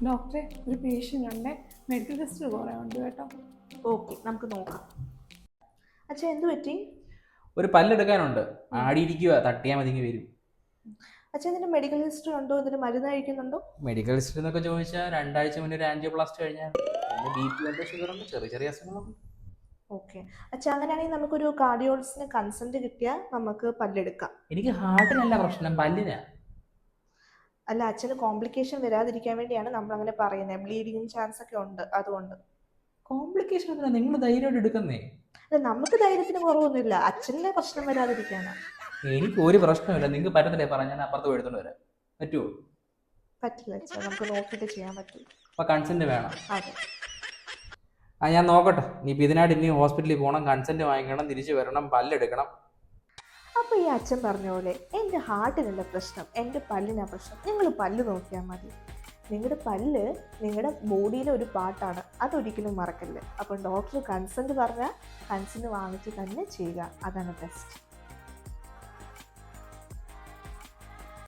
ഡോക്ടറെ, ഒരു പേഷ്യൻ്റ് ഉണ്ട്, മെഡിക്കൽ ടെസ്റ്റ് കുറേ ഉണ്ട് കേട്ടോ. ഓക്കെ, നമുക്ക് നോക്കാം. അച്ഛാ, എന്ത് പറ്റി? ഒരു പല്ലെടുക്കാനുണ്ട്, ആടിയിരിക്കുക, തട്ടിയാൽ മതിങ്ങി വരും. അച്ഛാ, ഇതിന്റെ മെഡിക്കൽ ഹിസ്റ്ററി ഉണ്ടോ? ഇതിന് മരുന്ന് കഴിക്കുന്നുണ്ടോ? മെഡിക്കൽ ഹിസ്റ്ററി എന്നൊക്കെ ചോദിച്ചാൽ 2 ആഴ്ച മുന്നേ ഒരു ആൻജിയോപ്ലാസ്റ്റ് കഴിഞ്ഞാൽ പിന്നെ BP ഉണ്ട്, ഷുഗർ ഉണ്ട്, ചെറിയ ചെറിയ അസുഖങ്ങളുണ്ട്. ഓക്കെ അച്ഛാ, അങ്ങനെയാണെങ്കിൽ നമുക്കൊരു കാർഡിയോളജിസ്റ്റിന് കൺസൾട്ട് കിട്ടിയാൽ നമുക്ക് പല്ലെടുക്കാം. എനിക്ക് ഹാർട്ടിനല്ല പ്രശ്നം, പല്ലിനാ. അല്ല, അച്ഛന് കോംപ്ലിക്കേഷൻ വരാതിരിക്കാൻ വേണ്ടിയാണ് നമ്മൾ അങ്ങനെ പറയുന്നത്. ബ്ലീഡിങ് ചാൻസ് ഒക്കെ ഉണ്ട്, അതുകൊണ്ട്. കോംപ്ലിക്കേഷൻ ഒന്നുമില്ല, നിങ്ങൾ ധൈര്യമായിട്ട് എടുക്കുന്നേ. അല്ല, നമുക്ക് ധൈര്യത്തിന് കുറവൊന്നുമില്ല, അച്ഛനെ പ്രശ്നം വരാതിരിക്കാനാ. എനിക്ക് ഒരു പ്രശ്നമില്ല, നിങ്ങൾക്ക് പറ്റത്തില്ലേ പറയാൻ, ഞാൻ അപ്പുറത്ത് എടുത്തോണ്ട് വരാം. പറ്റുമോ? പറ്റില്ല അച്ഛാ, നമുക്ക് നോക്കിയിട്ട് ചെയ്യാൻ പറ്റും. അപ്പൊ കൺസെന്റ് വേണം. അതെ. ഞാൻ നോക്കട്ടെ. ഇനിയിപ്പോൾ ഇതിനായിട്ട് ഇനി ഹോസ്പിറ്റലിൽ പോകണം, കൺസെന്റ് വാങ്ങിക്കണം, തിരിച്ചു വരണം, പല്ലെടുക്കണം. അപ്പൊ ഈ അച്ഛൻ പറഞ്ഞ പോലെ എൻ്റെ ഹാർട്ടിനല്ല പ്രശ്നം, എൻ്റെ പല്ലിനാ പ്രശ്നം. നിങ്ങൾ പല്ല് നോക്കിയാൽ മതി. നിങ്ങളുടെ പല്ല് നിങ്ങളുടെ ബോഡിയിലെ ഒരു പാർട്ടാണ്, അതൊരിക്കലും മറക്കല്ലേ. അപ്പം ഡോക്ടർ കൺസെന്റ് പറഞ്ഞാൽ കൺസെന്റ് വാങ്ങിച്ച് തന്നെ ചെയ്യുക, അതാണ് ബെസ്റ്റ്.